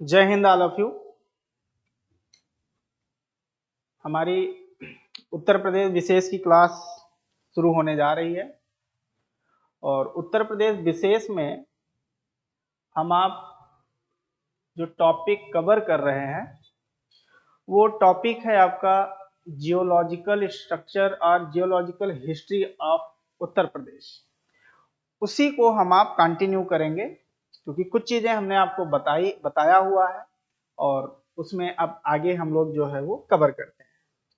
जय Hind all of you. हमारी उत्तर प्रदेश विशेष की क्लास शुरू होने जा रही है और उत्तर प्रदेश विशेष में हम आप जो टॉपिक कवर कर रहे हैं वो टॉपिक है आपका जियोलॉजिकल स्ट्रक्चर और geological history of Uttar Pradesh. उसी को हम आप कंटिन्यू करेंगे क्योंकि कुछ चीजें हमने आपको बताया हुआ है और उसमें अब आगे हम लोग जो है वो कवर करते हैं।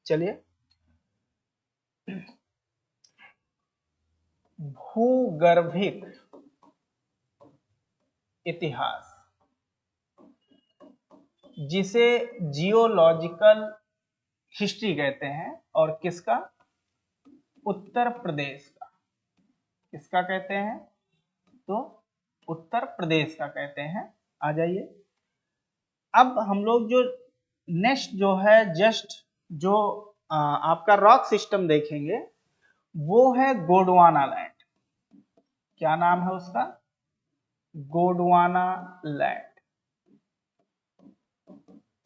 चलिए, भूगर्भिक इतिहास जिसे जियोलॉजिकल हिस्ट्री कहते हैं और किसका? उत्तर प्रदेश का। किसका कहते हैं? तो उत्तर प्रदेश का कहते हैं। आ जाइए, अब हम लोग जो नेक्स्ट जो है जस्ट जो आपका रॉक सिस्टम देखेंगे वो है गोंडवाना लैंड। क्या नाम है उसका? गोंडवाना लैंड।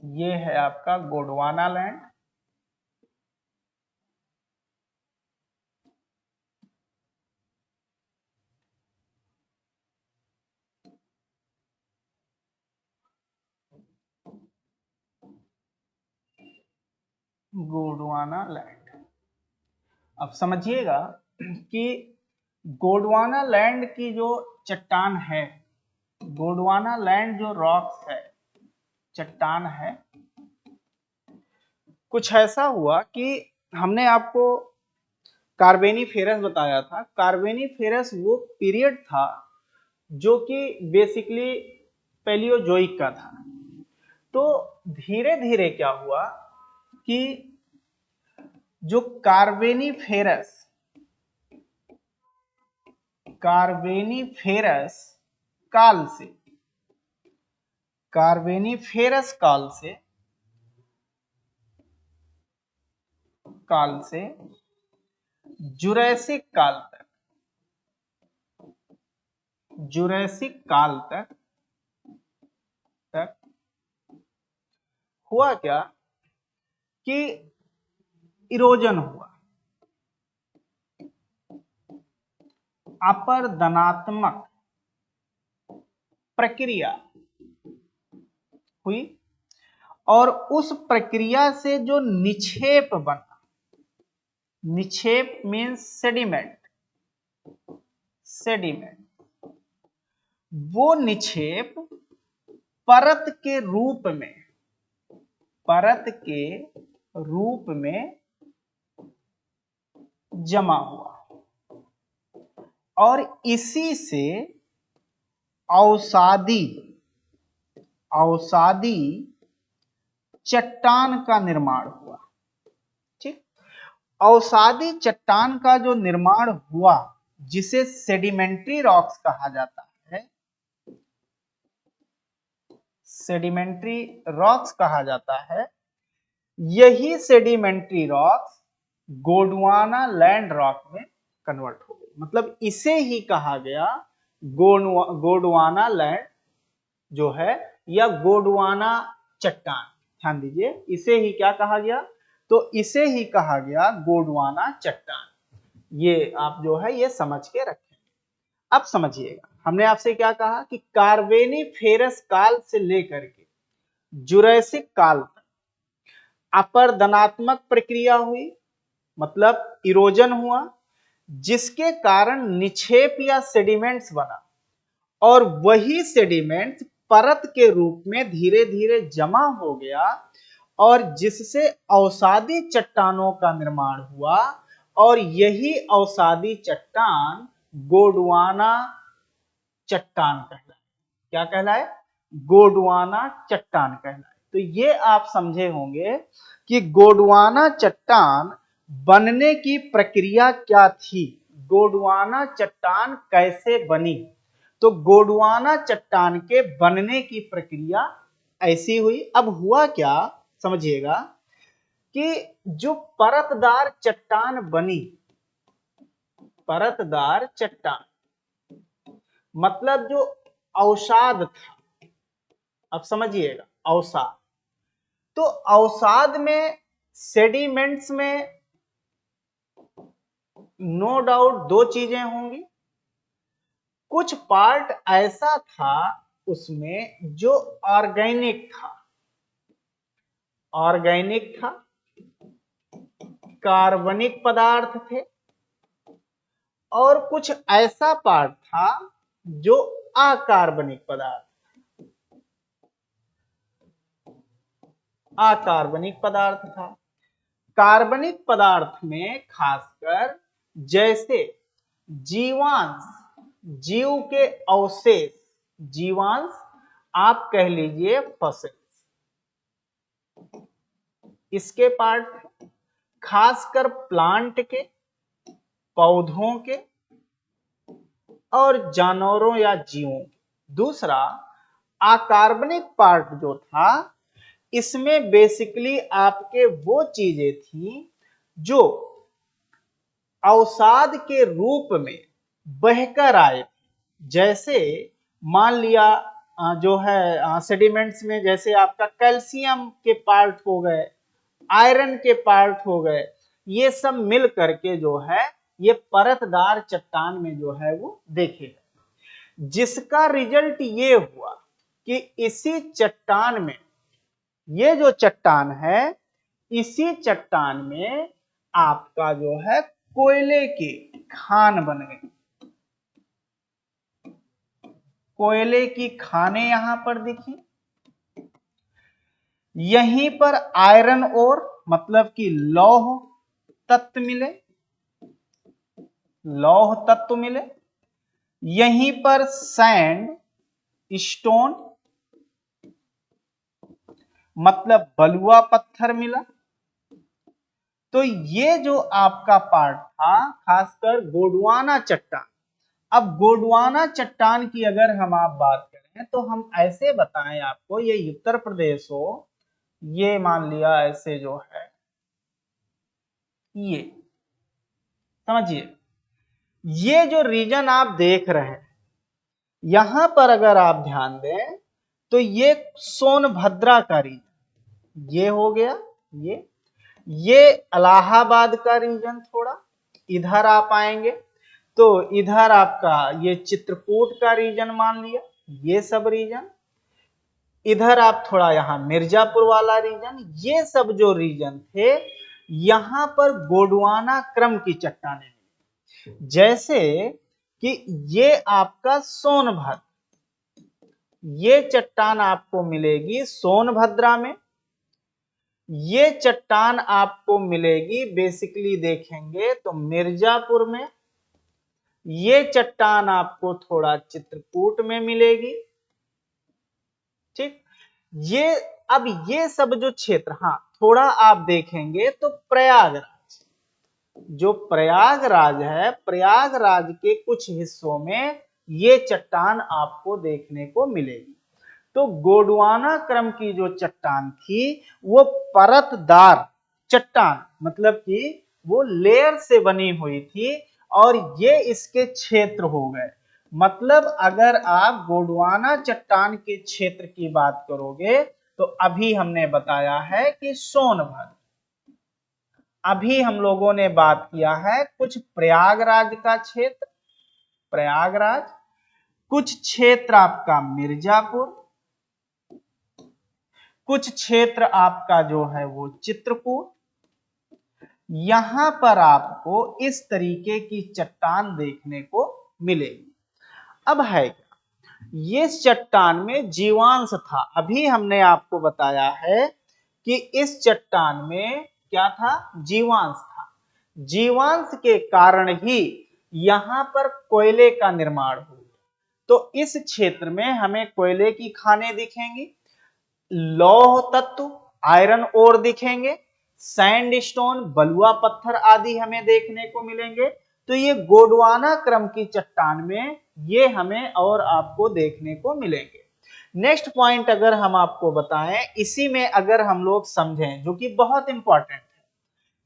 ये है आपका गोंडवाना लैंड। गोंडवाना लैंड। अब समझिएगा कि गोंडवाना लैंड की जो चट्टान है, गोंडवाना लैंड जो रॉक्स है, चट्टान है, कुछ ऐसा हुआ कि हमने आपको कार्बेनिफेरस बताया था। कार्बेनिफेरस वो पीरियड था जो कि बेसिकली पैलियोजोइक का था। तो धीरे धीरे क्या हुआ कि जो कार्बेनिफेरस काल से, कार्बेनिफेरस काल से जुरैसिक काल तक हुआ क्या कि इरोजन हुआ, अपरदनात्मक प्रक्रिया हुई और उस प्रक्रिया से जो निक्षेप बना, निक्षेप मीन्स सेडिमेंट, वो निक्षेप परत के रूप में जमा हुआ और इसी से अवसादी चट्टान का निर्माण हुआ। ठीक, अवसादी चट्टान का जो निर्माण हुआ जिसे सेडिमेंट्री रॉक्स कहा जाता है, सेडिमेंट्री रॉक्स कहा जाता है, यही sedimentary rocks Gondwana land rock में कन्वर्ट हो गई। मतलब इसे ही कहा गया गोंडवाना लैंड जो है या गोंडवाना चट्टान। ध्यान दीजिए, इसे ही क्या कहा गया? तो इसे ही कहा गया गोंडवाना चट्टान। ये आप जो है ये समझ के रखें। अब समझिएगा, हमने आपसे क्या कहा कि कार्बेनिफेरस काल से लेकर के जुरैसिक काल तक अपरदनात्मक प्रक्रिया हुई, मतलब इरोजन हुआ, जिसके कारण निक्षेप या सेडिमेंट्स बना और वही सेडिमेंट्स परत के रूप में धीरे धीरे जमा हो गया और जिससे अवसादी चट्टानों का निर्माण हुआ और यही अवसादी चट्टान गोंडवाना चट्टान कहलाए। क्या कहलाए? गोंडवाना चट्टान कहलाए। तो ये आप समझे होंगे कि गोंडवाना चट्टान बनने की प्रक्रिया क्या थी, गोंडवाना चट्टान कैसे बनी। तो गोंडवाना चट्टान के बनने की प्रक्रिया ऐसी हुई। अब हुआ क्या समझिएगा कि जो परतदार चट्टान बनी, परतदार चट्टान मतलब जो अवसाद था, अब समझिएगा, अवसाद। तो अवसाद में सेडिमेंट्स में नो डाउट दो चीजें होंगी। कुछ पार्ट ऐसा था उसमें जो ऑर्गेनिक था, ऑर्गेनिक था, कार्बनिक पदार्थ थे, और कुछ ऐसा पार्ट था जो अकार्बनिक पदार्थ, अकार्बनिक पदार्थ था। कार्बनिक पदार्थ में खासकर जैसे जीवांश, जीव के अवशेष, जीवांश आप कह लीजिए फॉसिल्स, इसके पार्ट खासकर प्लांट के, पौधों के और जानवरों या जीवों के। दूसरा अकार्बनिक पार्ट जो था, इसमें बेसिकली आपके वो चीजें थी जो अवसाद के रूप में बहकर आए। जैसे मान लिया जो है सेडिमेंट्स में जैसे आपका कैल्शियम के पार्ट हो गए, आयरन के पार्ट हो गए, ये सब मिल करके जो है ये परतदार चट्टान में जो है वो देखे गए, जिसका रिजल्ट ये हुआ कि इसी चट्टान में, ये जो चट्टान है, इसी चट्टान में आपका जो है कोयले की खान बन गई। कोयले की खानें यहां पर दिखी। यहीं पर आयरन ओर मतलब कि लौह तत्व मिले, लौह तत्व मिले। यहीं पर सैंड स्टोन मतलब बलुआ पत्थर मिला। तो ये जो आपका पार्ट था खासकर गोंडवाना चट्टान। अब गोंडवाना चट्टान की अगर हम आप बात करें तो हम ऐसे बताएं आपको, ये उत्तर प्रदेश हो, ये मान लिया ऐसे जो है, ये समझिए, ये जो रीजन आप देख रहे हैं यहां पर अगर आप ध्यान दें तो ये सोनभद्रा का रीजन ये हो गया, ये इलाहाबाद का रीजन, थोड़ा इधर आप आएंगे तो इधर आपका ये चित्रकूट का रीजन मान लिया, ये सब रीजन। इधर आप थोड़ा यहां मिर्जापुर वाला रीजन, ये सब जो रीजन थे यहां पर गोंडवाना क्रम की चट्टानें मिली। जैसे कि ये आपका सोनभद्र, ये चट्टान आपको मिलेगी सोनभद्रा में। ये चट्टान आपको मिलेगी बेसिकली देखेंगे तो मिर्जापुर में। ये चट्टान आपको थोड़ा चित्रकूट में मिलेगी, ठीक। ये अब ये सब जो क्षेत्र, हाँ थोड़ा आप देखेंगे तो प्रयागराज, जो प्रयागराज है, प्रयागराज के कुछ हिस्सों में ये चट्टान आपको देखने को मिलेगी। तो गोंडवाना क्रम की जो चट्टान थी वो परतदार चट्टान मतलब कि वो लेयर से बनी हुई थी और ये इसके क्षेत्र हो गए। मतलब अगर आप गोंडवाना चट्टान के क्षेत्र की बात करोगे तो अभी हमने बताया है कि सोनभद्र, अभी हम लोगों ने बात किया है कुछ प्रयागराज का क्षेत्र, प्रयागराज, कुछ क्षेत्र आपका मिर्जापुर, कुछ क्षेत्र आपका जो है वो चित्रकूट। यहां पर आपको इस तरीके की चट्टान देखने को मिलेगी। अब है क्या, ये चट्टान में जीवांश था, अभी हमने आपको बताया है कि इस चट्टान में क्या था, जीवांश था। जीवांश के कारण ही यहां पर कोयले का निर्माण हुआ। तो इस क्षेत्र में हमें कोयले की खानें दिखेंगी, लौह तत्व आयरन ओर दिखेंगे, सैंडस्टोन बलुआ पत्थर आदि हमें देखने को मिलेंगे। तो ये गोंडवाना क्रम की चट्टान में ये हमें और आपको देखने को मिलेंगे। नेक्स्ट पॉइंट अगर हम आपको बताएं, इसी में अगर हम लोग समझें जो कि बहुत इंपॉर्टेंट है,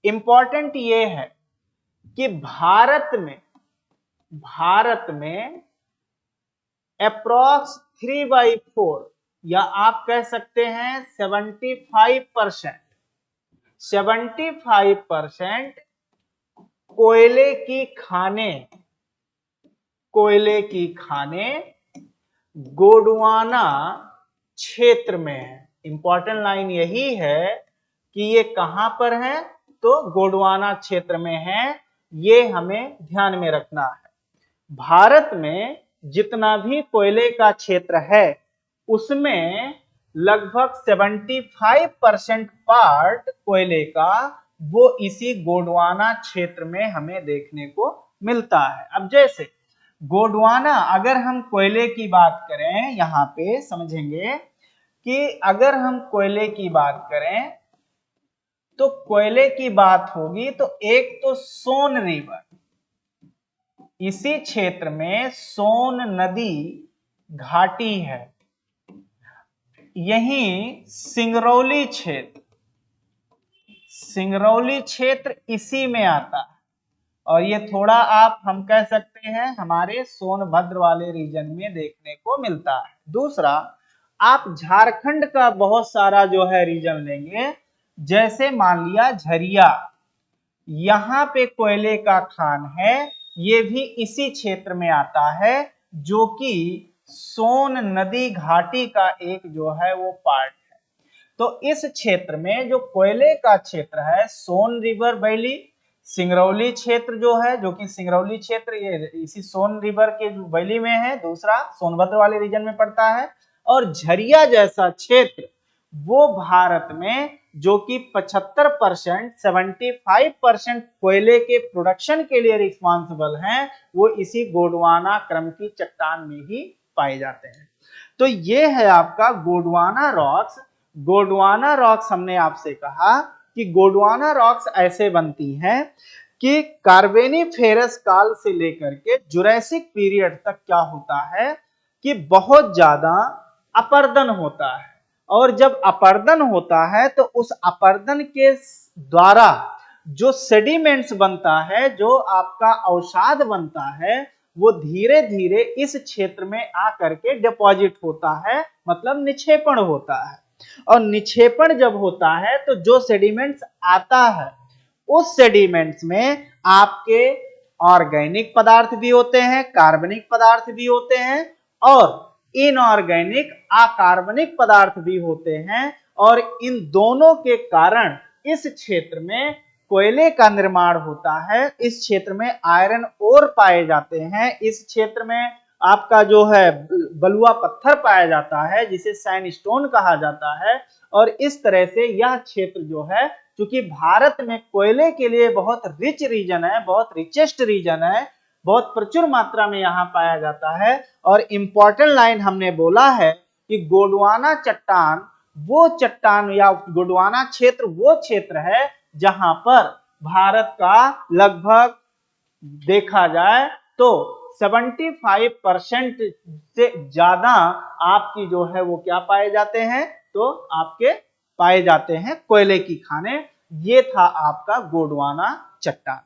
इंपॉर्टेंट ये है कि भारत में अप्रॉक्स 3/4 या आप कह सकते हैं 75%, 75% कोयले की खानें, कोयले की खानें गोंडवाना क्षेत्र में है। इंपॉर्टेंट लाइन यही है कि ये कहां पर है, तो गोंडवाना क्षेत्र में है, ये हमें ध्यान में रखना है। भारत में जितना भी कोयले का क्षेत्र है उसमें लगभग 75% पार्ट कोयले का वो इसी गोंडवाना क्षेत्र में हमें देखने को मिलता है। अब जैसे गोंडवाना, अगर हम कोयले की बात करें, यहां पे समझेंगे कि अगर हम कोयले की बात करें तो कोयले की बात होगी तो एक तो सोन रिवर, इसी क्षेत्र में सोन नदी घाटी है, यहीं सिंगरौली क्षेत्र, सिंगरौली क्षेत्र इसी में आता है, और ये थोड़ा आप हम कह सकते हैं हमारे सोनभद्र वाले रीजन में देखने को मिलता है। दूसरा, आप झारखंड का बहुत सारा जो है रीजन लेंगे, जैसे मान लिया झरिया, यहां पे कोयले का खान है, ये भी इसी क्षेत्र में आता है, जो कि सोन नदी घाटी का एक जो है वो पार्ट है। तो इस क्षेत्र में जो कोयले का क्षेत्र है, सोन रिवर वैली, सिंगरौली क्षेत्र जो है, जो कि सिंगरौली क्षेत्र ये इसी सोन रिवर के वैली में है, दूसरा सोनभद्र वाले रीजन में पड़ता है, और झरिया जैसा क्षेत्र वो भारत में जो कि 75%, 75% कोयले के प्रोडक्शन के लिए रिस्पॉन्सिबल हैं, वो इसी गोंडवाना क्रम की चट्टान में ही पाए जाते हैं। तो ये है आपका गोंडवाना रॉक्स। गोंडवाना रॉक्स हमने आपसे कहा कि गोंडवाना रॉक्स ऐसे बनती हैं कि कार्बोनिफेरस काल से लेकर के जुरैसिक पीरियड तक क्या होता है कि बहुत ज्यादा अपर्दन होता है, और जब अपर्दन होता है तो उस अपर्दन के द्वारा जो सेडिमेंट्स बनता है, जो आपका अवसाद बनता है, वो धीरे धीरे इस क्षेत्र में आकर के डिपॉजिट होता है, मतलब निक्षेपण होता है। और निक्षेपण जब होता है तो जो सेडिमेंट्स आता है उस सेडिमेंट्स में आपके ऑर्गेनिक पदार्थ भी होते हैं, कार्बनिक पदार्थ भी होते हैं, और इनऑर्गेनिक अकार्बनिक पदार्थ भी होते हैं, और इन दोनों के कारण इस क्षेत्र में कोयले का निर्माण होता है। इस क्षेत्र में आयरन ओर पाए जाते हैं, इस क्षेत्र में आपका जो है बलुआ पत्थर पाया जाता है, जिसे सैंडस्टोन कहा जाता है। और इस तरह से यह क्षेत्र जो है, क्योंकि भारत में कोयले के लिए बहुत रिच रीजन है, बहुत रिचेस्ट रीजन है, बहुत प्रचुर मात्रा में यहाँ पाया जाता है। और इंपॉर्टेंट लाइन हमने बोला है कि गोंडवाना चट्टान वो चट्टान या गोंडवाना क्षेत्र वो क्षेत्र है जहां पर भारत का लगभग देखा जाए तो 75% से ज्यादा आपकी जो है वो क्या पाए जाते हैं, तो आपके पाए जाते हैं कोयले की खानें। ये था आपका गोंडवाना चट्टान।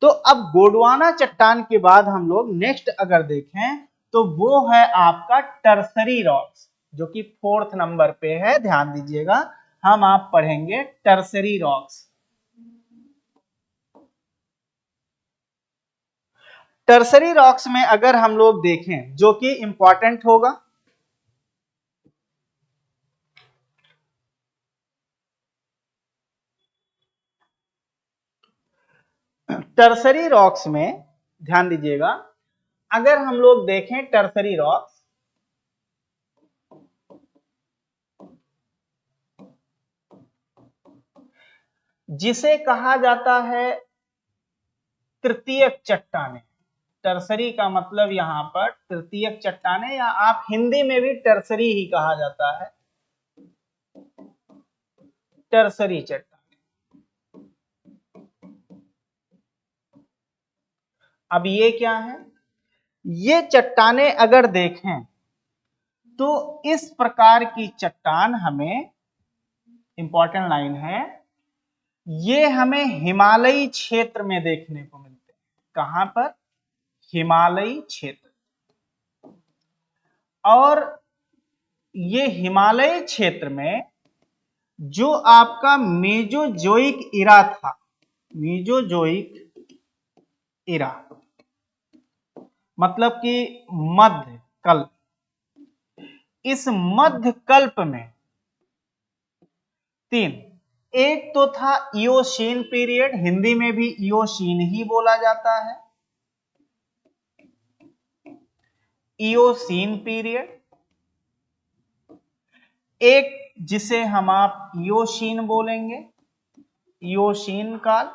तो अब गोंडवाना चट्टान के बाद हम लोग नेक्स्ट अगर देखें तो वो है आपका टर्सरी रॉक्स, जो कि 4th नंबर पे है, ध्यान दीजिएगा। हम आप पढ़ेंगे टर्सरी रॉक्स। टर्सरी रॉक्स में अगर हम लोग देखें, जो कि इंपॉर्टेंट होगा, टर्सरी रॉक्स में ध्यान दीजिएगा, अगर हम लोग देखें टर्सरी रॉक्स, जिसे कहा जाता है तृतीयक चट्टानें। टर्सरी का मतलब यहां पर तृतीयक चट्टानें, या आप हिंदी में भी टर्सरी ही कहा जाता है, टर्सरी चट्टान। अब ये क्या है, ये चट्टानें अगर देखें तो इस प्रकार की चट्टान हमें, इंपॉर्टेंट लाइन है, ये हमें हिमालयी क्षेत्र में देखने को मिलते हैं। कहां पर, हिमालयी क्षेत्र। और ये हिमालय क्षेत्र में जो आपका मेजोजोइक इरा था, मेजोजोइक इरा मतलब कि मध्य कल्प, इस मध्य कल्प में तीन, एक तो था इयोशीन पीरियड, हिंदी में भी इयोशीन ही बोला जाता है, इयोसीन पीरियड, एक जिसे हम आप इयोशीन बोलेंगे, इयोशीन काल,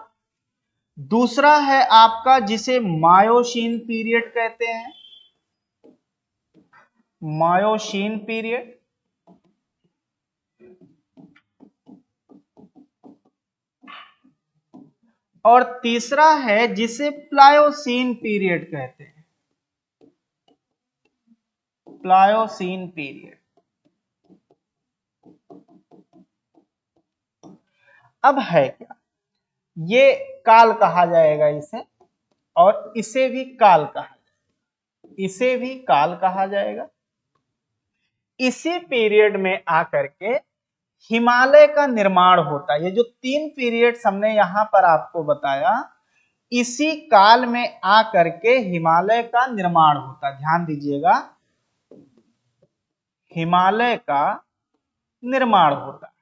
दूसरा है आपका जिसे मायोशीन पीरियड कहते हैं, मायोशीन पीरियड, और तीसरा है जिसे प्लायोसीन पीरियड कहते हैं, प्लायोसीन पीरियड। अब है क्या, ये काल कहा जाएगा इसे, और इसे भी काल कहा जाएगा, इसे भी काल कहा जाएगा। इसी पीरियड में आकर के हिमालय का निर्माण होता है। ये जो तीन पीरियड्स हमने यहां पर आपको बताया, इसी काल में आकर के हिमालय का निर्माण होता है। ध्यान दीजिएगा, हिमालय का निर्माण होता है।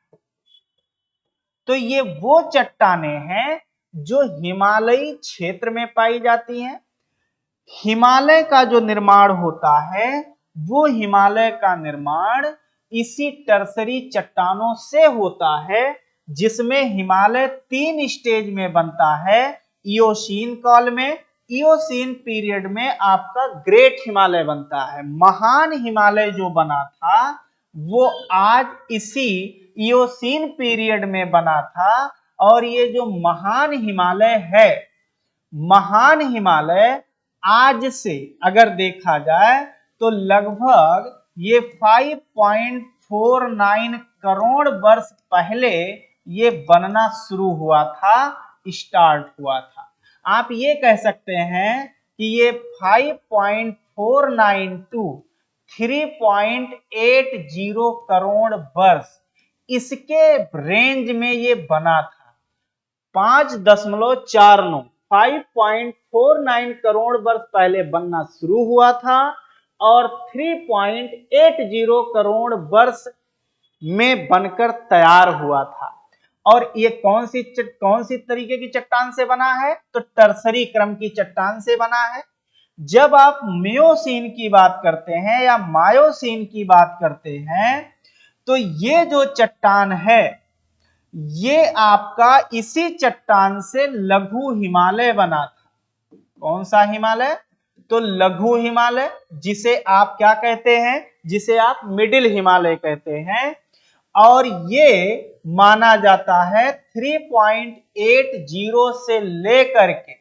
तो ये वो चट्टानें हैं जो हिमालयी क्षेत्र में पाई जाती हैं। हिमालय का जो निर्माण होता है, वो हिमालय का निर्माण इसी टर्सरी चट्टानों से होता है, जिसमें हिमालय तीन स्टेज में बनता है। इयोशीन काल में, इयोसीन पीरियड में आपका ग्रेट हिमालय बनता है। महान हिमालय जो बना था वो आज इसी इयोसीन पीरियड में बना था। और ये जो महान हिमालय है, महान हिमालय आज से अगर देखा जाए तो लगभग ये 5.49 करोड़ वर्ष पहले ये बनना शुरू हुआ था, स्टार्ट हुआ था। आप ये कह सकते हैं कि ये 5.49 टू 3.80 करोड़ वर्ष इसके रेंज में ये बना था। 5.49 5.49 करोड़ वर्ष पहले बनना शुरू हुआ था और 3.80 करोड़ वर्ष में बनकर तैयार हुआ था। और ये कौन सी तरीके की चट्टान से बना है? तो टर्सरी क्रम की चट्टान से बना है। जब आप मियोसीन की बात करते हैं या मायोसीन की बात करते हैं, तो ये जो चट्टान है, ये आपका इसी चट्टान से लघु हिमालय बना था। कौन सा हिमालय? तो लघु हिमालय, जिसे आप क्या कहते हैं? जिसे आप मिडिल हिमालय कहते हैं। और ये माना जाता है 3.80 से लेकर के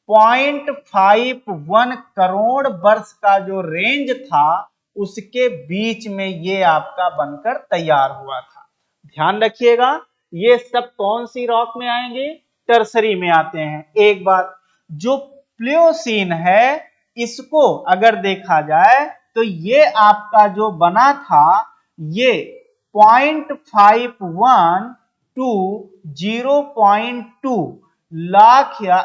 0.51 करोड़ वर्ष का जो रेंज था, उसके बीच में ये आपका बनकर तैयार हुआ था। ध्यान रखिएगा, ये सब कौन सी रॉक में आएंगे? टर्सरी में आते हैं। एक बात, जो प्लियोसीन है, इसको अगर देखा जाए तो ये आपका जो बना था, ये 0.51 टू 0.2 लाख या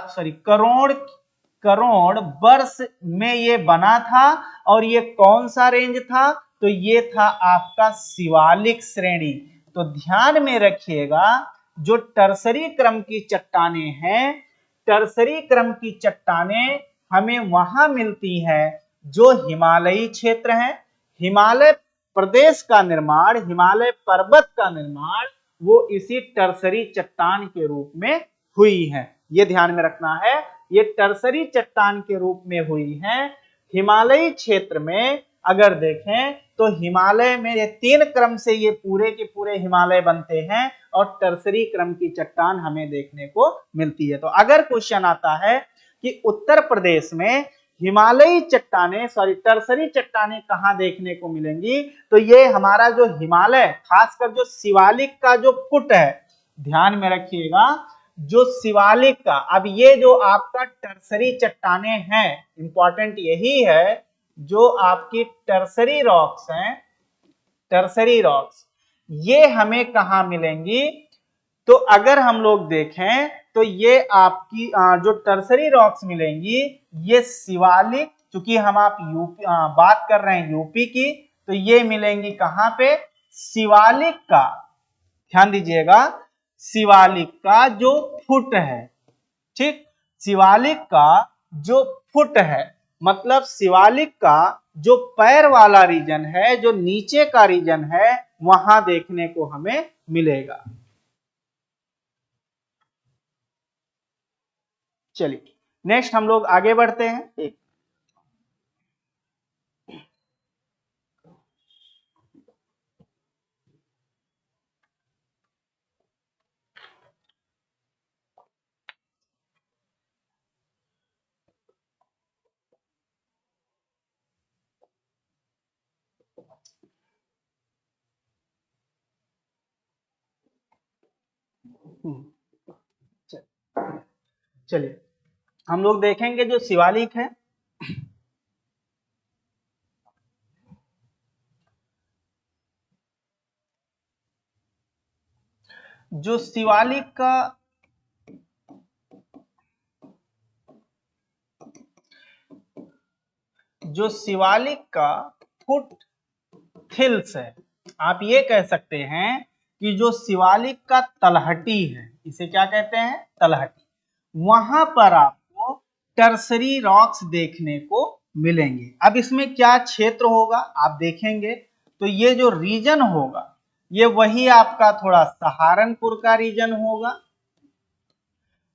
करोड़ वर्ष में ये बना था। और ये कौन सा रेंज था? तो ये था आपका शिवालिक श्रेणी। तो ध्यान में रखिएगा, जो टर्सरी क्रम की चट्टानें हैं, टर्सरी क्रम की चट्टानें हमें वहां मिलती हैं जो हिमालयी क्षेत्र हैं। हिमालय प्रदेश का निर्माण, हिमालय पर्वत का निर्माण वो इसी टर्सरी चट्टान के रूप में हुई है। ये ध्यान में रखना है, ये टर्सरी चट्टान के रूप में हुई है। हिमालयी क्षेत्र में अगर देखें तो हिमालय में ये तीन क्रम से ये पूरे के पूरे हिमालय बनते हैं और टर्सरी क्रम की चट्टान हमें देखने को मिलती है। तो अगर क्वेश्चन आता है कि उत्तर प्रदेश में हिमालयी चट्टानें टर्सरी चट्टानें कहां देखने को मिलेंगी, तो ये हमारा जो हिमालय, खासकर जो शिवालिक का जो फुट है, ध्यान में रखिएगा, जो शिवालिक का, अब ये जो आपका टर्सरी चट्टानें हैं, इंपॉर्टेंट यही है, जो आपकी टर्सरी रॉक्स हैं, टर्सरी रॉक्स, ये हमें कहाँ मिलेंगी? तो अगर हम लोग देखें तो ये आपकी जो टर्सरी रॉक्स मिलेंगी ये शिवालिक, चूंकि हम आप यूपी बात कर रहे हैं यूपी की, तो ये मिलेंगी कहाँ पे? शिवालिक का, ध्यान दीजिएगा, शिवालिक का जो फुट है, ठीक, शिवालिक का जो फुट है, मतलब शिवालिक का जो पैर वाला रीजन है, जो नीचे का रीजन है, वहां देखने को हमें मिलेगा। चलिए नेक्स्ट हम लोग आगे बढ़ते हैं। चलिए हम लोग देखेंगे जो शिवालिक है, जो शिवालिक का फुट थिल्स है, आप ये कह सकते हैं कि जो शिवालिक का तलहटी है, इसे क्या कहते हैं? तलहटी, वहां पर आपको टर्सरी रॉक्स देखने को मिलेंगे। अब इसमें क्या क्षेत्र होगा आप देखेंगे तो ये जो रीजन होगा ये वही आपका थोड़ा सहारनपुर का रीजन होगा।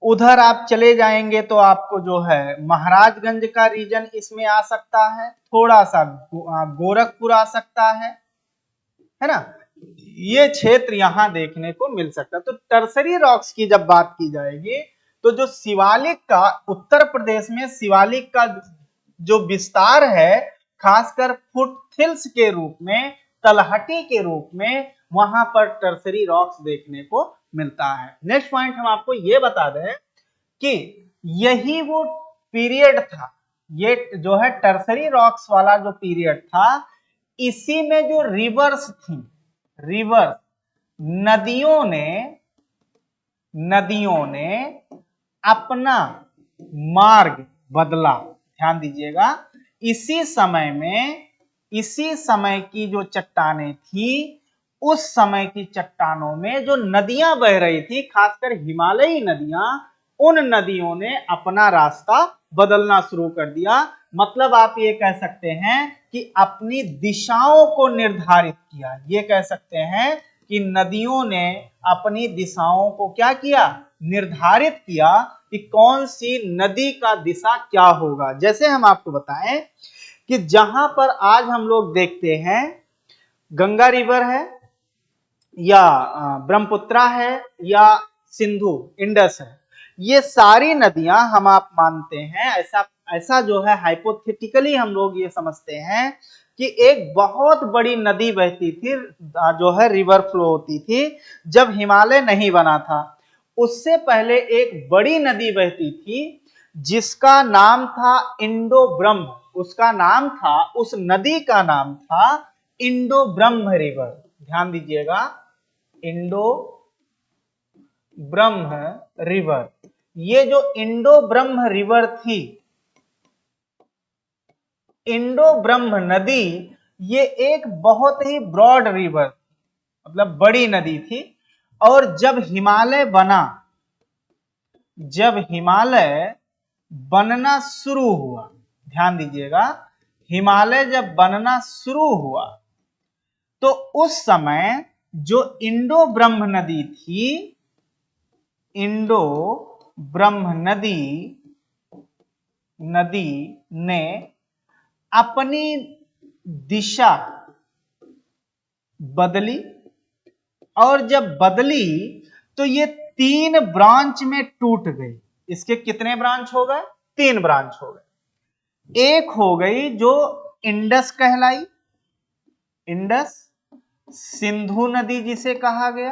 उधर आप चले जाएंगे तो आपको जो है महाराजगंज का रीजन इसमें आ सकता है, थोड़ा सा गोरखपुर आ सकता है ना, ये क्षेत्र यहां देखने को मिल सकता है। तो टर्सरी रॉक्स की जब बात की जाएगी तो जो शिवालिक का, उत्तर प्रदेश में शिवालिक का जो विस्तार है, खासकर फुटहिल्स के रूप में, तलहटी के रूप में, वहां पर टर्सरी रॉक्स देखने को मिलता है। नेक्स्ट पॉइंट हम आपको ये बता दें कि यही वो पीरियड था, ये जो है टर्सरी रॉक्स वाला जो पीरियड था, इसी में जो रिवर्स थी, रिवर्स नदियों ने अपना मार्ग बदला। ध्यान दीजिएगा, इसी समय की जो चट्टानें थी, उस समय की चट्टानों में जो नदियां बह रही थी, खासकर हिमालयी नदियां, उन नदियों ने अपना रास्ता बदलना शुरू कर दिया। मतलब आप ये कह सकते हैं कि अपनी दिशाओं को निर्धारित किया। ये कह सकते हैं कि नदियों ने अपनी दिशाओं को क्या किया? निर्धारित किया कि कौन सी नदी का दिशा क्या होगा। जैसे हम आपको बताएं कि जहां पर आज हम लोग देखते हैं गंगा रिवर है या ब्रह्मपुत्रा है या सिंधु इंडस है, ये सारी नदियां हम आप मानते हैं, ऐसा जो है हाइपोथेटिकली हम लोग ये समझते हैं कि एक बहुत बड़ी नदी बहती थी, जो है रिवर फ्लो होती थी जब हिमालय नहीं बना था। उससे पहले एक बड़ी नदी बहती थी जिसका नाम था इंडो ब्रह्म, उसका नाम था, उस नदी का नाम था इंडो ब्रह्म रिवर। ध्यान दीजिएगा, इंडो ब्रह्म रिवर। ये जो इंडो ब्रह्म रिवर थी, इंडो ब्रह्म नदी, ये एक बहुत ही ब्रॉड रिवर, मतलब बड़ी नदी थी। और जब हिमालय बनना शुरू हुआ, ध्यान दीजिएगा, हिमालय जब बनना शुरू हुआ तो उस समय जो इंडो ब्रह्म नदी थी, इंडो ब्रह्म नदी ने अपनी दिशा बदली, और जब बदली तो ये 3 ब्रांच में टूट गई। इसके कितने ब्रांच हो गए? 3 ब्रांच हो गए। एक हो गई जो इंडस कहलाई, इंडस, सिंधु नदी जिसे कहा गया।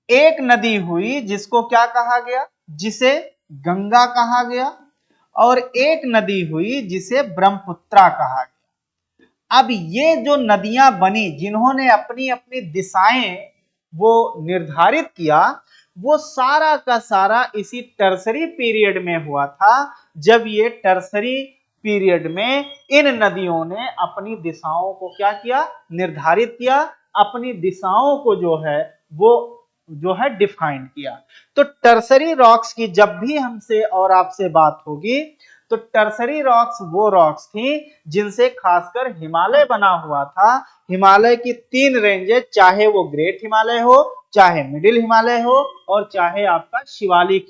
एक नदी हुई जिसको क्या कहा गया? जिसे गंगा कहा गया। और एक नदी हुई जिसे ब्रह्मपुत्रा कहा गया। अब ये जो नदियां बनी, जिन्होंने अपनी अपनी दिशाएं वो निर्धारित किया, वो सारा का सारा इसी टर्सरी पीरियड में हुआ था, जब ये टर्सरी पीरियड में इन नदियों ने अपनी दिशाओं को क्या किया, निर्धारित किया, अपनी दिशाओं को जो है वो जो है डिफाइन किया। तो टर्सरी रॉक्स की जब भी हमसे और आपसे बात होगी, तो टर्सरी रॉक्स वो रॉक्स थी जिनसे खासकर हिमालय बना हुआ था। हिमालय की 3 रेंजेस, चाहे वो ग्रेट हिमालय हो, चाहे मिडिल हिमालय हो, और चाहे आपका शिवालिक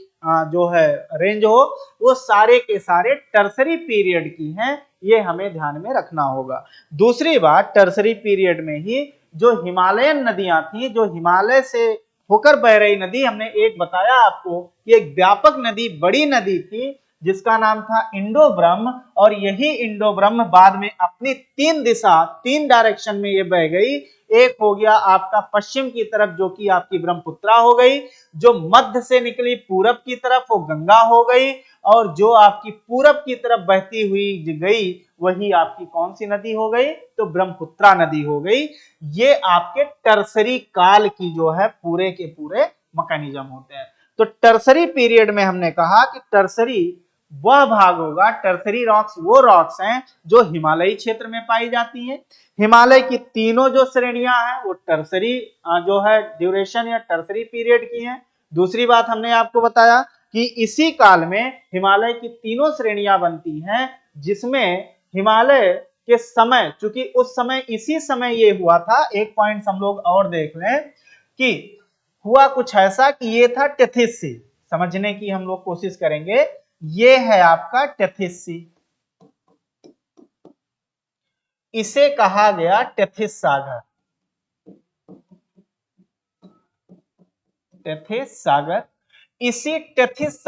जो है रेंज हो, वो सारे के सारे टर्सरी पीरियड की हैं। ये हमें ध्यान में रखना होगा। दूसरी बात, टर्सरी पीरियड में ही जो हिमालयन नदियां थी, जो हिमालय से होकर बह रही नदी, हमने एक बताया आपको कि एक व्यापक नदी, बड़ी नदी थी जिसका नाम था इंडो ब्रह्म, और यही इंडो ब्रह्म बाद में अपनी 3 दिशा, 3 डायरेक्शन में ये बह गई। एक हो गया आपका पश्चिम की तरफ, जो कि आपकी ब्रह्मपुत्रा हो गई, जो मध्य से निकली पूरब की तरफ वो गंगा हो गई, और जो आपकी पूरब की तरफ बहती हुई गई वही आपकी कौन सी नदी हो गई, तो ब्रह्मपुत्रा नदी हो गई। ये आपके टर्सरी काल की जो है पूरे के पूरे मैकेनिज्म होते हैं। तो टर्सरी पीरियड में हमने कहा कि टर्सरी वह भाग होगा, टर्सरी रॉक्स वो रॉक्स हैं जो हिमालयी क्षेत्र में पाई जाती हैं। हिमालय की तीनों जो श्रेणियां हैं वो टर्सरी जो है ड्यूरेशन या टर्सरी पीरियड की हैं। दूसरी बात हमने आपको बताया कि इसी काल में हिमालय की तीनों श्रेणियां बनती हैं, जिसमें हिमालय के समय, चूंकि उस समय इसी समय ये हुआ था, एक पॉइंट हम लोग और देख लें कि हुआ कुछ ऐसा कि ये था टेथिस सी, समझने की हम लोग कोशिश करेंगे। ये है आपका टेथिस सी, इसे कहा गया टेथिस सागर। टेथिस सागर, इसी टेथिस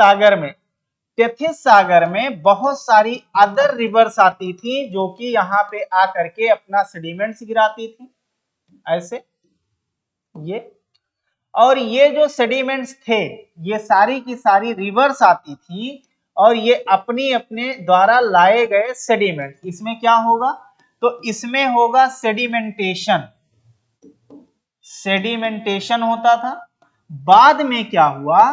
सागर में बहुत सारी अदर रिवर्स आती थी, जो कि यहां पे आकर के अपना सेडिमेंट्स गिराती थी, ऐसे ये। और ये जो सेडिमेंट्स थे, ये सारी की सारी रिवर्स आती थी, और ये अपनी अपने द्वारा लाए गए सेडिमेंट, इसमें क्या होगा, तो इसमें होगा सेडिमेंटेशन, सेडिमेंटेशन होता था। बाद में क्या हुआ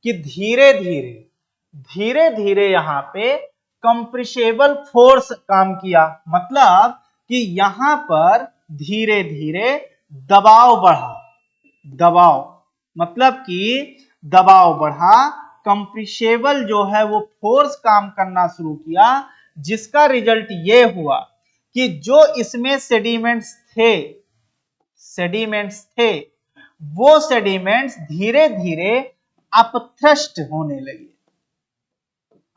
कि धीरे धीरे धीरे धीरे यहां पे कंप्रेसिबल फोर्स काम किया, मतलब कि यहां पर धीरे धीरे दबाव बढ़ा, दबाव मतलब कि दबाव बढ़ा, कंप्रेसिबल जो है वो फोर्स काम करना शुरू किया, जिसका रिजल्ट ये हुआ कि जो इसमें सेडिमेंट्स थे वो सेडिमेंट्स धीरे धीरे अपथ्रस्ट होने लगे।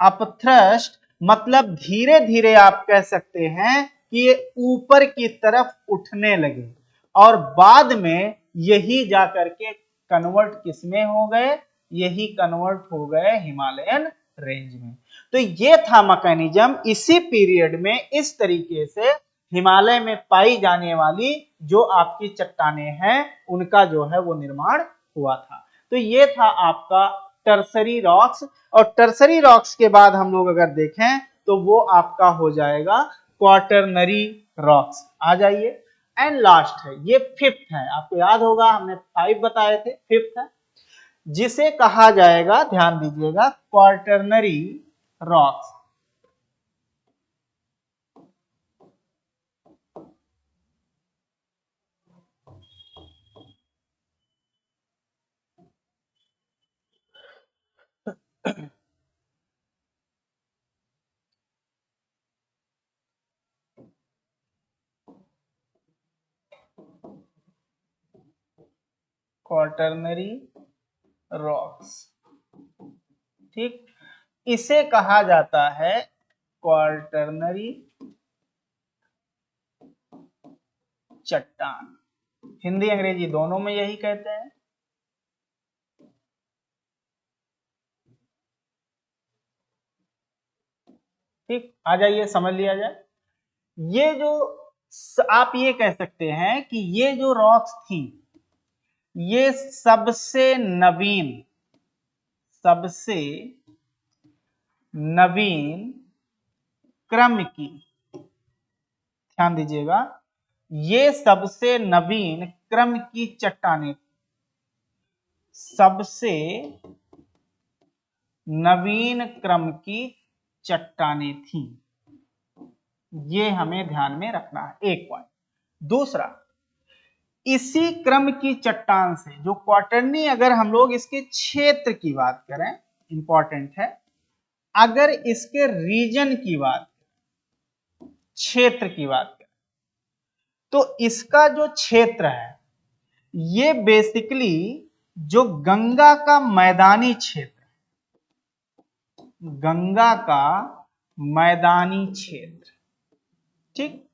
अपथ्रस्ट मतलब धीरे धीरे आप कह सकते हैं कि ये ऊपर की तरफ उठने लगे, और बाद में यही जाकर के कन्वर्ट किसमें हो गए, यही कन्वर्ट हो गए हिमालयन रेंज में। तो ये था मैकेनिज्म, इसी पीरियड में इस तरीके से हिमालय में पाई जाने वाली जो आपकी चट्टानें हैं उनका जो है वो निर्माण हुआ था। तो ये था आपका टर्सरी रॉक्स, और टर्सरी रॉक्स के बाद हम लोग अगर देखें तो वो आपका हो जाएगा क्वार्टरनरी रॉक्स। आ जाइए, एंड लास्ट है ये फिफ्थ है, आपको याद होगा हमने 5 बताए थे, फिफ्थ है जिसे कहा जाएगा, ध्यान दीजिएगा, क्वार्टरनरी रॉक्स। क्वार्टरनरी रॉक्स, ठीक, इसे कहा जाता है क्वार्टरनरी चट्टान। हिंदी अंग्रेजी दोनों में यही कहते हैं। ठीक, आ जाइए समझ लिया जाए। ये जो आप ये कह सकते हैं कि ये जो रॉक्स थी, ये सबसे नवीन क्रम की ध्यान दीजिएगा, ये सबसे नवीन क्रम की चट्टानें, सबसे नवीन क्रम की चट्टानें थी। ये हमें ध्यान में रखना है, एक पॉइंट। दूसरा, इसी क्रम की चट्टान से जो क्वार्टरनी, अगर हम लोग इसके क्षेत्र की बात करें, इंपॉर्टेंट है, अगर इसके रीजन की बात, क्षेत्र की बात करें, तो इसका जो क्षेत्र है ये बेसिकली जो गंगा का मैदानी क्षेत्र, गंगा का मैदानी क्षेत्र, ठीक,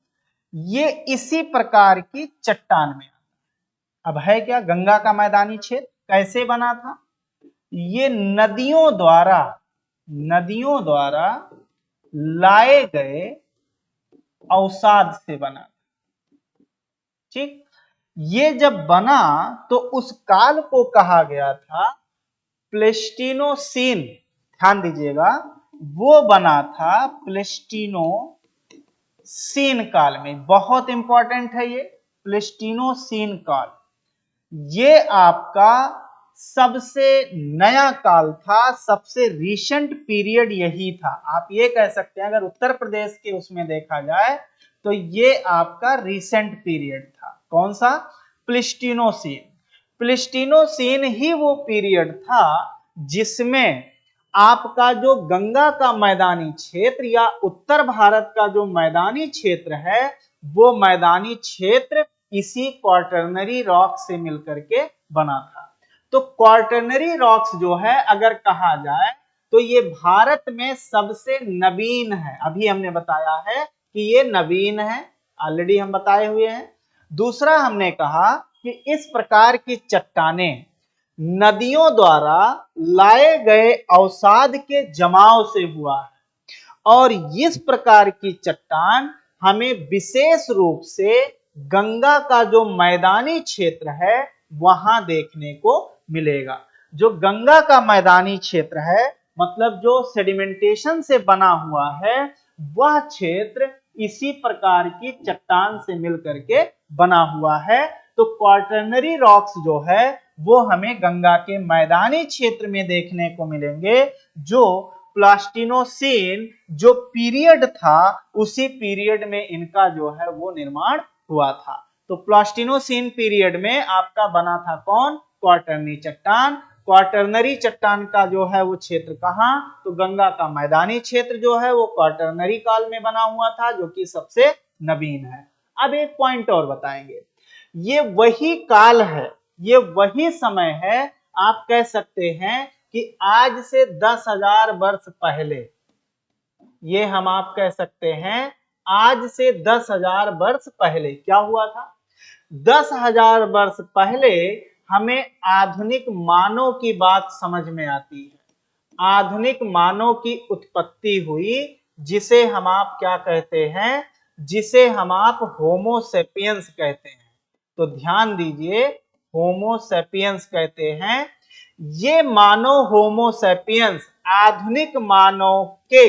ये इसी प्रकार की चट्टान में आता है। अब है क्या गंगा का मैदानी क्षेत्र, कैसे बना था? ये नदियों द्वारा लाए गए अवसाद से बना, ठीक। ये जब बना तो उस काल को कहा गया था प्लेस्टिनोसीन। ध्यान दीजिएगा, वो बना था प्लेस्टिनोसीन काल में। बहुत इंपॉर्टेंट है ये प्लेस्टिनोसीन काल। ये आपका सबसे नया काल था, सबसे रिसेंट पीरियड यही था। आप ये कह सकते हैं, अगर उत्तर प्रदेश के उसमें देखा जाए तो ये आपका रिसेंट पीरियड था। कौन सा? प्लेस्टिनोसीन। प्लेस्टिनोसीन ही वो पीरियड था जिसमें आपका जो गंगा का मैदानी क्षेत्र या उत्तर भारत का जो मैदानी क्षेत्र है, वो मैदानी क्षेत्र इसी क्वार्टरनरी रॉक से मिलकर के बना था। तो क्वार्टरनरी रॉक्स जो है, अगर कहा जाए तो ये भारत में सबसे नवीन है। अभी हमने बताया है कि ये नवीन है, ऑलरेडी हम बताए हुए हैं। दूसरा हमने कहा कि इस प्रकार की चट्टानें नदियों द्वारा लाए गए अवसाद के जमाव से हुआ है, और इस प्रकार की चट्टान हमें विशेष रूप से गंगा का जो मैदानी क्षेत्र है वहां देखने को मिलेगा। जो गंगा का मैदानी क्षेत्र है, मतलब जो सेडिमेंटेशन से बना हुआ है, वह क्षेत्र इसी प्रकार की चट्टान से मिलकर के बना हुआ है। तो क्वार्टरनरी रॉक्स जो है वो हमें गंगा के मैदानी क्षेत्र में देखने को मिलेंगे। जो प्लास्टिनोसीन जो पीरियड था, उसी पीरियड में इनका जो है वो निर्माण हुआ था। तो प्लास्टिनोसीन पीरियड में आपका बना था कौन? क्वार्टरनरी चट्टान। क्वार्टरनरी चट्टान का जो है वो क्षेत्र कहां? तो गंगा का मैदानी क्षेत्र जो है वो क्वार्टरनरी काल में बना हुआ था, जो कि सबसे नवीन है। अब एक पॉइंट और बताएंगे, ये वही काल है, ये वही समय है, आप कह सकते हैं कि आज से 10,000 वर्ष पहले, ये हम आप कह सकते हैं आज से 10,000 वर्ष पहले क्या हुआ था? 10,000 वर्ष पहले हमें आधुनिक मानव की बात समझ में आती है। आधुनिक मानव की उत्पत्ति हुई, जिसे हम आप क्या कहते हैं? जिसे हम आप होमो सेपियंस कहते हैं। तो ध्यान दीजिए, होमो सेपियंस कहते हैं। ये मानव होमो सेपियंस, आधुनिक मानव के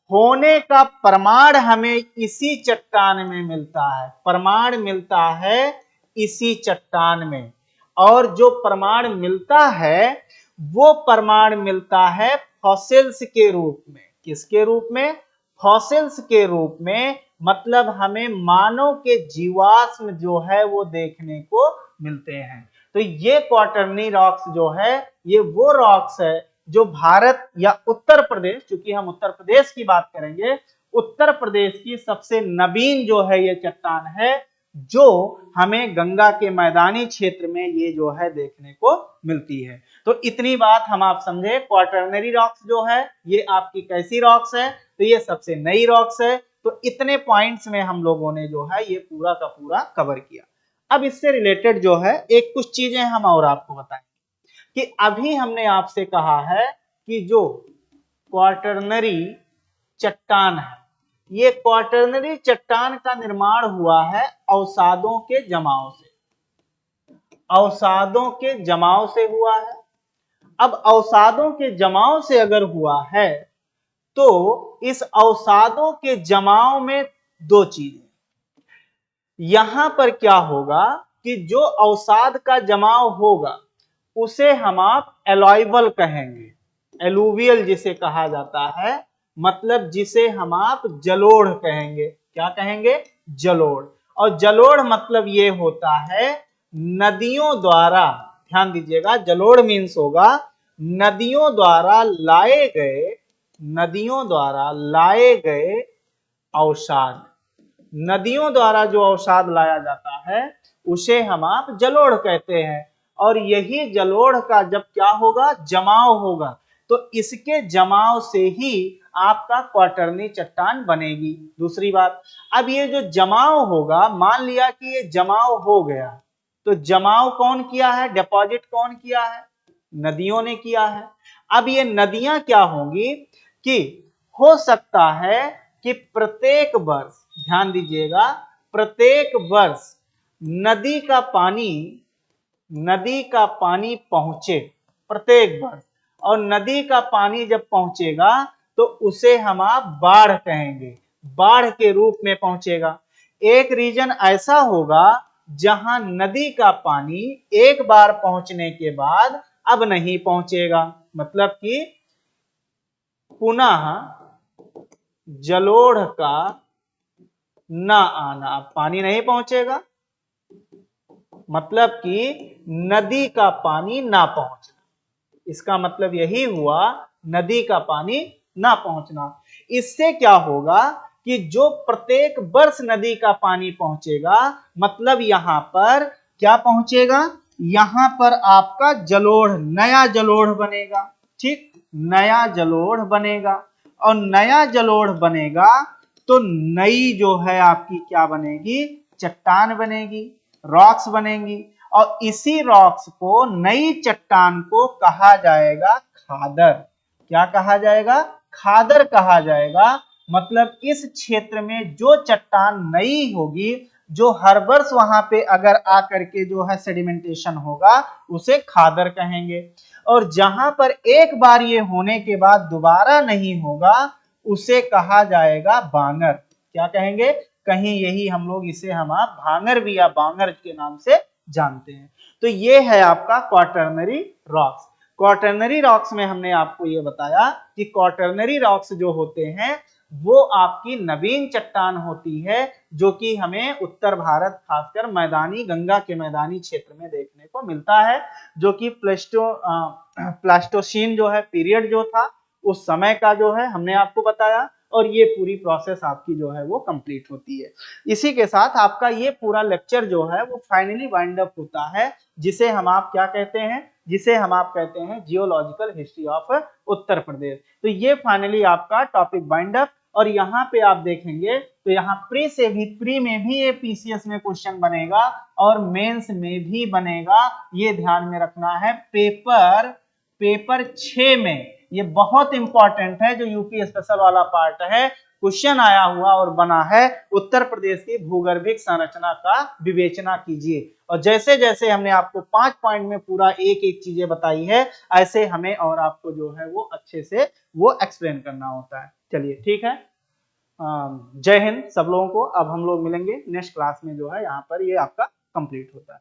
होने का प्रमाण हमें इसी चट्टान में मिलता है। प्रमाण मिलता है इसी चट्टान में, और जो प्रमाण मिलता है वो प्रमाण मिलता है फॉसिल्स के रूप में। किसके रूप में? फॉसिल्स के रूप में। मतलब हमें मानव के जीवाश्म जो है वो देखने को मिलते हैं। तो ये क्वार्टरनी रॉक्स जो है, ये वो रॉक्स है जो भारत या उत्तर प्रदेश, क्योंकि हम उत्तर प्रदेश की बात करेंगे, उत्तर प्रदेश की सबसे नवीन जो है ये चट्टान है, जो हमें गंगा के मैदानी क्षेत्र में ये जो है देखने को मिलती है। तो इतनी बात हम आप समझे। क्वार्टरनरी रॉक्स जो है ये आपकी कैसी रॉक्स है? तो ये सबसे नई रॉक्स है। तो इतने पॉइंट्स में हम लोगों ने जो है ये पूरा का पूरा कवर किया। अब इससे रिलेटेड जो है एक कुछ चीजें हम और आपको बताएंगे कि अभी हमने आपसे कहा है कि जो क्वार्टरनरी चट्टान है, ये क्वार्टरनरी चट्टान का निर्माण हुआ है अवसादों के जमाव से। अवसादों के जमाव से हुआ है। अब अवसादों के जमाव से अगर हुआ है तो इस अवसादों के जमाव में दो चीजें, यहां पर क्या होगा कि जो अवसाद का जमाव होगा उसे हम आप एलॉयवल कहेंगे, एलुवियल जिसे कहा जाता है, मतलब जिसे हम आप जलोढ़ कहेंगे। क्या कहेंगे? जलोढ़। और जलोढ़ मतलब ये होता है नदियों द्वारा, ध्यान दीजिएगा, जलोढ़ मीन्स होगा नदियों द्वारा लाए गए, नदियों द्वारा लाए गए अवसाद। नदियों द्वारा जो अवसाद लाया जाता है उसे हम आप जलोढ़ कहते हैं। और यही जलोढ़ का जब क्या होगा, जमाव होगा, तो इसके जमाव से ही आपका क्वार्टरनी चट्टान बनेगी। दूसरी बात, अब ये जो जमाव होगा, मान लिया कि ये जमाव हो गया, तो जमाव कौन किया है, डिपॉजिट कौन किया है, नदियों ने किया है। अब ये नदियां क्या होंगी कि हो सकता है कि प्रत्येक वर्ष, ध्यान दीजिएगा, प्रत्येक वर्ष नदी का पानी, नदी का पानी पहुंचे प्रत्येक वर्ष, और नदी का पानी जब पहुंचेगा तो उसे हम आप बाढ़ कहेंगे, बाढ़ के रूप में पहुंचेगा। एक रीजन ऐसा होगा जहां नदी का पानी एक बार पहुंचने के बाद अब नहीं पहुंचेगा, मतलब कि पुनः जलोढ़ का ना आना, पानी नहीं पहुंचेगा, मतलब कि नदी का पानी ना पहुंचना। इसका मतलब यही हुआ, नदी का पानी ना पहुंचना। इससे क्या होगा कि जो प्रत्येक वर्ष नदी का पानी पहुंचेगा, मतलब यहां पर क्या पहुंचेगा, यहां पर आपका जलोढ़, नया जलोढ़ बनेगा। ठीक, नया जलोढ़ बनेगा, और नया जलोढ़ बनेगा तो नई जो है आपकी क्या बनेगी, चट्टान बनेगी, रॉक्स बनेंगी। और इसी रॉक्स को, नई चट्टान को कहा जाएगा खादर। क्या कहा जाएगा, खादर कहा जाएगा। मतलब इस क्षेत्र में जो चट्टान नई होगी, जो हर वर्ष वहां पे अगर आकर के जो है सेडिमेंटेशन होगा, उसे खादर कहेंगे। और जहां पर एक बार ये होने के बाद दोबारा नहीं होगा, उसे कहा जाएगा बांगर। क्या कहेंगे, कहीं यही हम लोग इसे हम आप भांगर भी या बांगर के नाम से जानते हैं। तो ये है आपका क्वार्टरनरी रॉक्स। क्वार्टरनरी रॉक्स में हमने आपको ये बताया कि क्वार्टरनरी रॉक्स जो होते हैं वो आपकी नवीन चट्टान होती है, जो कि हमें उत्तर भारत, खासकर मैदानी, गंगा के मैदानी क्षेत्र में देखने को मिलता है, जो कि प्लास्टोसीन जो है पीरियड जो था उस समय का जो है हमने आपको बताया। और ये पूरी प्रोसेस आपकी जो है वो कंप्लीट होती है। इसी के साथ आपका ये पूरा लेक्चर जो है वो फाइनली वाइंड अप होता है, जिसे हम आप क्या कहते हैं, जिसे हम आप कहते हैं geological history of Uttar Pradesh. तो ये फाइनली आपका टॉपिक वाइंड अप। और यहाँ पे आप देखेंगे तो यहाँ प्री से भी, प्री में भी ये पीसीएस में क्वेश्चन बनेगा और मेंस में भी बनेगा, ये ध्यान में रखना है। पेपर 6 में ये बहुत इंपॉर्टेंट है, जो यूपी स्पेशल वाला पार्ट है, क्वेश्चन आया हुआ और बना है, उत्तर प्रदेश की भूगर्भिक संरचना का विवेचना कीजिए। और जैसे जैसे हमने आपको 5 पॉइंट में पूरा एक एक चीजें बताई है, ऐसे हमें और आपको जो है वो अच्छे से वो एक्सप्लेन करना होता है। चलिए ठीक है, जय हिंद सब लोगों को। अब हम लोग मिलेंगे नेक्स्ट क्लास में, जो है यहाँ पर ये आपका कंप्लीट होता है।